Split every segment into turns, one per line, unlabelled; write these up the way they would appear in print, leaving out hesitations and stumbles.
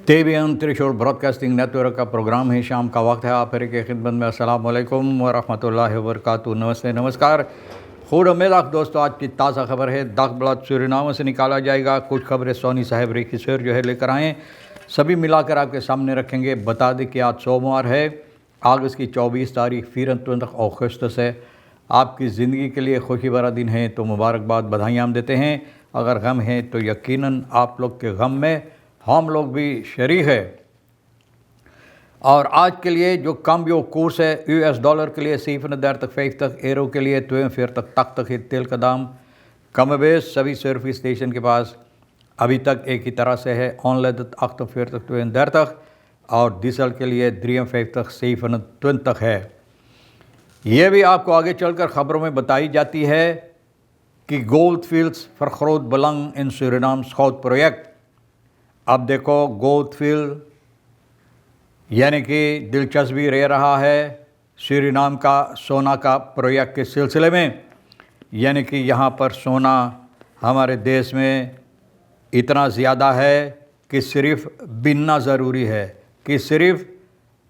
तेबियन त्रिशूल broadcasting network का programme है। शाम का वक्त है, आप फिर की खिदमत में अस्सलाम वालेकुम व रहमतुल्लाहि व बरकातुहू। नमस्ते नमस्कार। खुद दोस्तों, आज की ताज़ा खबर है। दागब्लाद सूरीनाम से निकाला जाएगा। कुछ खबरें सोनी साहब रेखी सर जो है लेकर आएँ, सभी मिलाकर आपके सामने रखेंगे। बता दें कि आज सोमवार है, अगस्त की 24 तारीख 24 अगस्त है। आपकी ज़िंदगी के लिए खुशी भरा दिन है, तो मुबारकबाद, बधाइयाँ हम देते हैं। अगर गम है तो यकीनन आप लोग के गम में हम लोग भी शरीक है। और आज के लिए जो कम कोर्स है, US डॉलर के लिए 7.50 एरो के लिए 42 तक है। तेल का दाम कम बेस सभी सर्विस स्टेशन के पास अभी तक एक ही तरह से है, 48 और डीजल के लिए 53 है। ये भी आपको आगे चलकर खबरों में बताई जाती है कि gold fields for growth belong in Suriname south project. अब देखो, गोल्ड फील्ड यानी कि दिलचस्पी रह रहा है सूरीनाम का सोना का प्रोजेक्ट के सिलसिले में। यानी कि यहाँ पर सोना हमारे देश में इतना ज़्यादा है कि सिर्फ बीनना ज़रूरी है, कि सिर्फ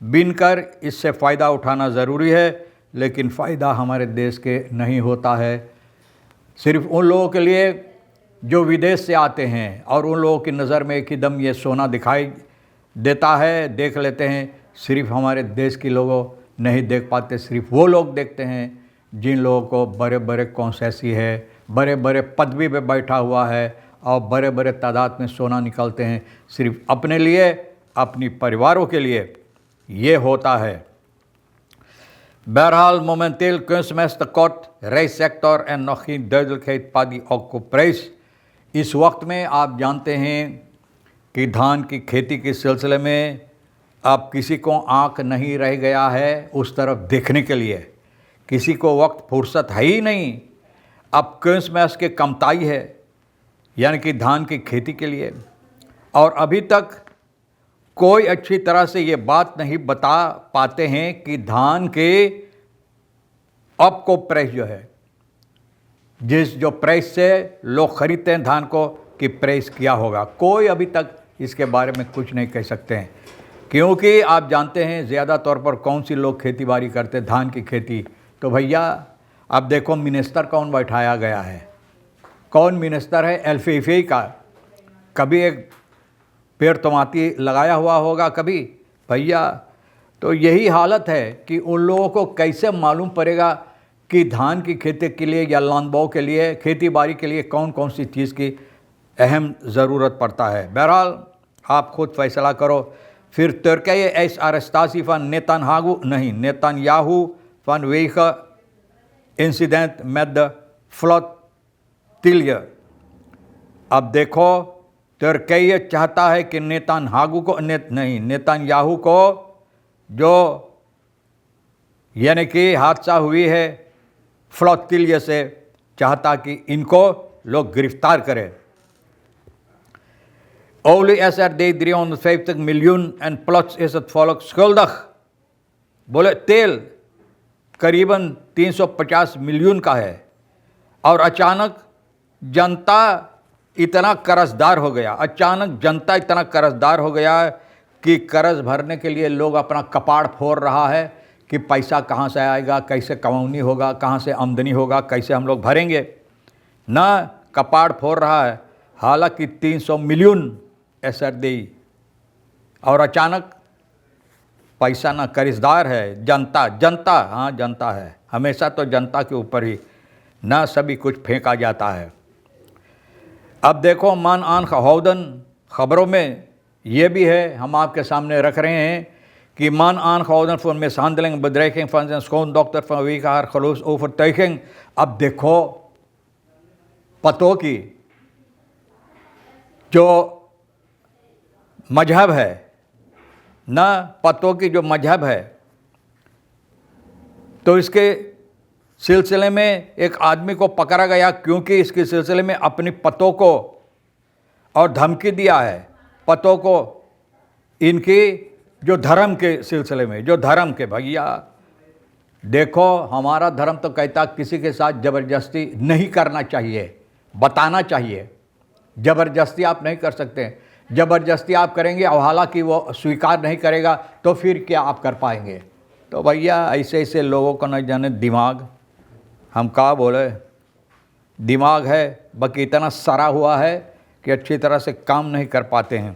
बीनकर इससे फ़ायदा उठाना ज़रूरी है। लेकिन फ़ायदा हमारे देश के नहीं होता है, सिर्फ उन लोगों के लिए जो विदेश से आते हैं, और उन लोगों की नज़र में एकदम ये सोना दिखाई देता है, देख लेते हैं। सिर्फ हमारे देश के लोगों नहीं देख पाते, सिर्फ वो लोग देखते हैं जिन लोगों को बड़े बड़े कॉन्सेसी है, बड़े बड़े पदवी पे बैठा हुआ है और बड़े बड़े तादाद में सोना निकालते हैं, सिर्फ अपने लिए, अपनी परिवारों के लिए ये होता है। Bärhal momenteel kunstmesttekort, reissector en nog geen duidelijkheid bij die opprijs। इस वक्त में आप जानते हैं कि धान की खेती के सिलसिले में अब किसी को आँख नहीं रह गया है उस तरफ देखने के लिए, किसी को वक्त फुर्सत है ही नहीं। अब kunstmest के कमताई है, यानी कि धान की खेती के लिए, और अभी तक कोई अच्छी तरह से ये बात नहीं बता पाते हैं कि धान के अब को प्राइस जो है, जो प्राइस से लोग खरीदते हैं धान को, कि प्राइस क्या होगा, कोई अभी तक इसके बारे में कुछ नहीं कह सकते हैं। क्योंकि आप जानते हैं ज़्यादा तौर पर कौन सी लोग खेती बाड़ी करते हैं, धान की खेती। तो भैया अब देखो, मिनिस्टर कौन बैठाया गया है, कौन मिनिस्टर है, एल्फीफी का। कभी एक पेड़ तमाती लगाया हुआ होगा कभी भैया। तो यही हालत है कि उन लोगों को कैसे मालूम पड़ेगा कि धान की खेती के लिए या लानबाव के लिए, खेती बाड़ी के लिए कौन कौन सी चीज़ की अहम ज़रूरत पड़ता है। बहरहाल आप खुद फैसला करो। फिर तुर्की एस arrestatie van Netanyahu नहीं, Netanyahu vanwege incident met de flotille। अब देखो, तुर्की चाहता है कि नेतन्याहू को जो यानी कि हादसा हुई है फ्लोटिल्य से, चाहता कि इनको लोग गिरफ्तार करें। Olie SRD 350 miljoen en plots is het volk schuldig। बोले तेल करीबन 350 मिलियन का है और अचानक जनता इतना कर्जदार हो गया, अचानक जनता इतना कर्जदार हो गया कि कर्ज भरने के लिए लोग अपना कपाड़ फोड़ रहा है कि पैसा कहाँ से आएगा, कैसे कमानी होगा, कहाँ से आमदनी होगा, कैसे हम लोग भरेंगे, ना कपाड़ फोड़ रहा है। हालांकि 300 मिलियन SRD, और अचानक पैसा ना, कर्जदार है जनता, हाँ जनता है, हमेशा तो जनता के ऊपर ही ना सभी कुछ फेंका जाता है। अब देखो, मान आन खहौदन खबरों में ये भी है, हम आपके सामने रख रहे हैं कि मान आन खहौदन voor mishandeling bedreiging van zijn schoondochter vanwege haar geloofsovertuiging। अब देखो, पतों की जो मजहब है ना, पतों की जो मजहब है, तो इसके सिलसिले में एक आदमी को पकड़ा गया क्योंकि इसके सिलसिले में अपनी पतों को और धमकी दिया है, पतों को इनकी जो धर्म के सिलसिले में, जो धर्म के। भैया देखो, हमारा धर्म तो कहता किसी के साथ ज़बरदस्ती नहीं करना चाहिए, बताना चाहिए। ज़बरदस्ती आप नहीं कर सकते। ज़बरदस्ती आप करेंगे और हालांकि वो स्वीकार नहीं करेगा तो फिर क्या आप कर पाएंगे। तो भैया ऐसे ऐसे लोगों को न जाने दिमाग, हम क्या बोले, दिमाग है बाकी इतना सड़ा हुआ है कि अच्छी तरह से काम नहीं कर पाते हैं।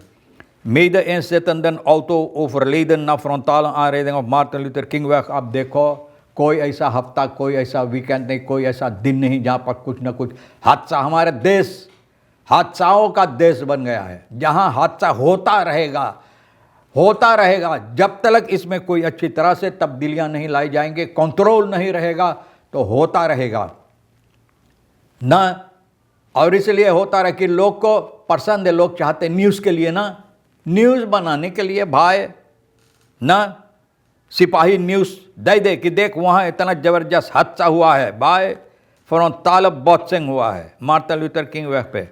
Mede inzittenden auto overleden na frontale aanrijding op Martin Luther Kingweg। आप देखो कोई ऐसा हफ्ता, कोई ऐसा वीकेंड नहीं, कोई ऐसा दिन नहीं जहाँ पर कुछ न कुछ हादसा, हमारा देश हादसाओं का देश बन गया है, जहाँ हादसा होता रहेगा जब तक इसमें कोई अच्छी तरह से तब्दीलियाँ नहीं लाई जाएंगे, कंट्रोल नहीं रहेगा तो होता रहेगा ना। और इसलिए होता रहे कि लोग को पसंद है, लोग चाहते न्यूज़ के लिए ना, न्यूज़ बनाने के लिए भाई ना, सिपाही न्यूज़ दे कि देख वहाँ इतना ज़बरदस्त हादसा हुआ है भाई, फ्रंटाल बॉक्सिंग हुआ है मार्टिन लूथर किंग वेग पे,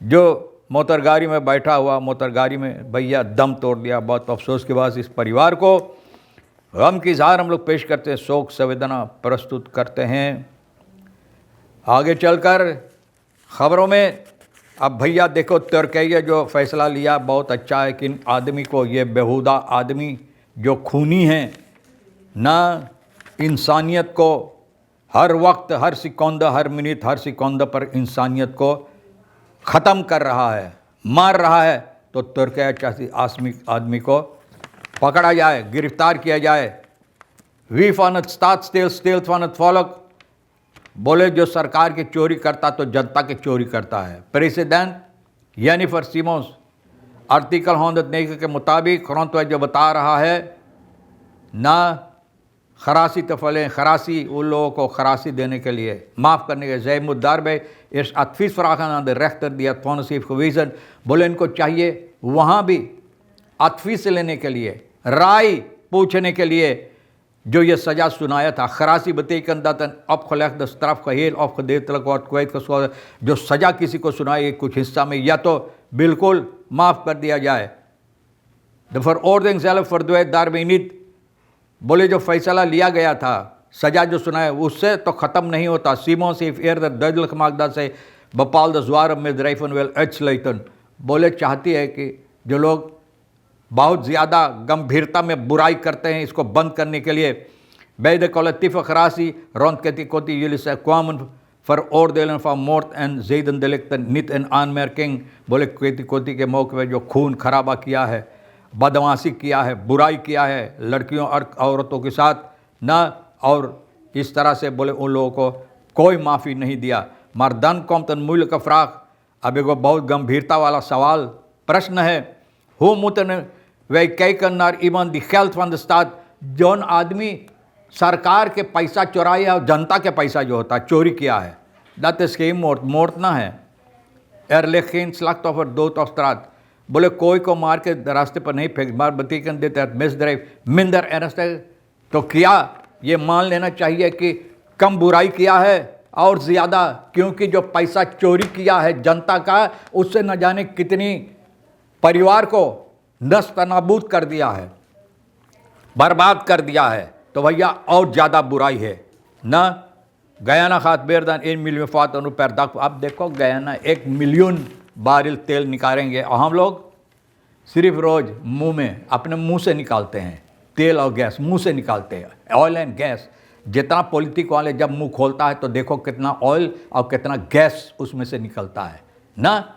जो मोटर गाड़ी में बैठा हुआ, मोटर गाड़ी में भैया दम तोड़ दिया। बहुत अफसोस के बाद इस परिवार को गम की इज़हार हम लोग पेश करते हैं, शोक संवेदना प्रस्तुत करते हैं। आगे चलकर खबरों में अब भैया देखो, तुर्की जो फैसला लिया बहुत अच्छा है कि इन आदमी को, ये बेहुदा आदमी जो खूनी हैं ना, इंसानियत को हर वक्त, हर सेकंड, हर मिनट, हर सेकंड पर इंसानियत को ख़त्म कर रहा है, मार रहा है, तो तुर्की चाहती आदमी को पकड़ा जाए, गिरफ्तार किया जाए। वी फन स्टात स्टेल फन फॉलक, बोले जो सरकार की चोरी करता तो जनता की चोरी करता है। प्रेसिडेंट जेनिफर सिमोंस आर्टिकल 109 के मुताबिक फ्रंट जो बता रहा है ना, खरासी तफले खरासी उन लोगों को खरासी देने के लिए, माफ़ करने के जय मुद्दार में इस अतफिस फ्राखन रेख्तर दिया फोनसीफ विजन, बोले इनको चाहिए वहाँ भी अतफिस लेने के लिए, राय पूछने के लिए जो ये सज़ा सुनाया था। खरासी बतेकन दातन अब खलक दस्तरफ का हेल ऑफ देर तलक और कुवैत का जो सज़ा किसी को सुनाई कुछ हिस्सा में, या तो बिल्कुल माफ़ कर दिया जाए। द फॉर ऑर्डिंग सेल्फ फॉर द्वैत दारबीनित, बोले जो फैसला लिया गया था, सज़ा जो सुनाया उससे तो ख़त्म नहीं होता। सीमों से एयर दर्जल मागदा से बपाल द ज्वार में ड्राइफन वेल एच लैतन, बोले चाहती है कि जो लोग बहुत ज़्यादा गंभीरता में बुराई करते हैं, इसको बंद करने के लिए बेद कलेक्टिव खरासी रौंद कहती कोती यूलिस क्वामन फॉर ओरदेलन फॉर मोर्ट एंड जेदन दिलेक्तन नित एंड आनमेरकिंग, बोले कहती कोती के मौके में जो खून खराबा किया है, बदमाशी किया है, बुराई किया है लड़कियों और औरतों के साथ ना, और इस तरह से बोले उन लोगों को कोई माफ़ी नहीं दिया। मर्दन कौम तन मूल्य का फ़राक, अब एक बहुत गंभीरता वाला सवाल प्रश्न है, हो मुतन वे कई करनार ईमान दी हेल्थ वन द स्टार्ट, जौन आदमी सरकार के पैसा चुराया और जनता के पैसा जो होता है चोरी किया है, दैट इज स्कीम मोर्ट ना है एरलेखिन स्लक्ट ऑफ दो तफ्तरात, बोले कोई को मार के रास्ते पर नहीं फेंक, मार बतीकन देते मिस ड्राइव मिंदर एरस्ट, तो क्या ये मान लेना चाहिए कि कम बुराई किया है और ज़्यादा, क्योंकि जो पैसा चोरी किया है जनता का, उससे न जाने कितनी परिवार को नस्त नाबूद कर दिया है, बर्बाद कर दिया है, तो भैया और ज़्यादा बुराई है ना। गयाना खात बेरदान 1 मिलियन फात रुपये तक, आप देखो गयाना 1 मिलियन बारिल तेल निकालेंगे और हम लोग सिर्फ रोज़ मुंह में, अपने मुंह से निकालते हैं तेल और गैस, मुंह से निकालते हैं ऑयल एंड गैस। जितना पॉलिटिक वाले जब मुंह खोलता है तो देखो कितना ऑयल और कितना गैस उसमें से निकलता है ना।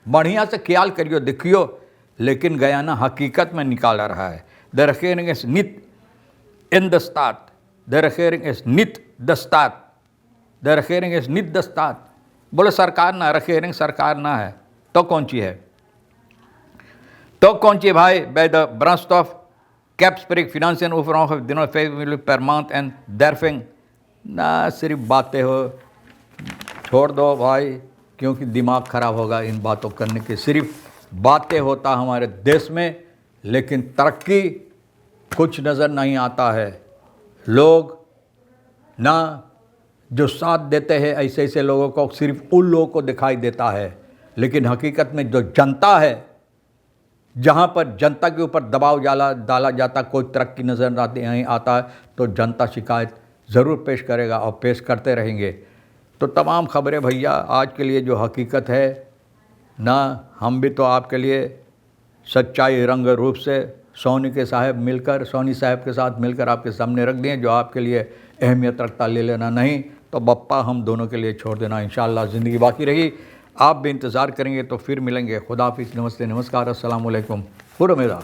बढ़िया से ख्याल करियो, देखियो, लेकिन गयाना हकीकत में निकाल रहा है। The regering is niet in de staat, the regering is niet de staat, the regering is niet de staat, बोले सरकार ना, regering सरकार ना है तो कौन सी है, तो कौन सी भाई। बाय द ब्रांच ऑफ कैप्सप्रिक फिनेंशियल ओवरऑफ दिनों फेवरेबल पर मंथ एंड दरफिंग ना, सिर्फ बातें हो, छोड़ दो भाई, क्योंकि दिमाग ख़राब होगा इन बातों करने के। सिर्फ बातें होता हमारे देश में, लेकिन तरक्की कुछ नज़र नहीं आता है। लोग ना जो साथ देते हैं ऐसे ऐसे लोगों को, सिर्फ उन लोगों को दिखाई देता है, लेकिन हकीकत में जो जनता है, जहाँ पर जनता के ऊपर दबाव डाला जाता, कोई तरक्की नज़र नहीं आता है, तो जनता शिकायत ज़रूर पेश करेगा और पेश करते रहेंगे। तो तमाम खबरें भैया आज के लिए जो हकीकत है ना हम भी तो आपके लिए सच्चाई रंग रूप से सोनी साहब के साथ मिलकर आपके सामने रख दिए। जो आपके लिए अहमियत रखता ले लेना, नहीं तो बप्पा हम दोनों के लिए छोड़ देना। इंशाअल्लाह ज़िंदगी बाकी रही, आप भी इंतज़ार करेंगे तो फिर मिलेंगे। खुदा हाफिज़, नमस्ते, नमस्कार, अस्सलाम वालेकुम, खुदा मेरा।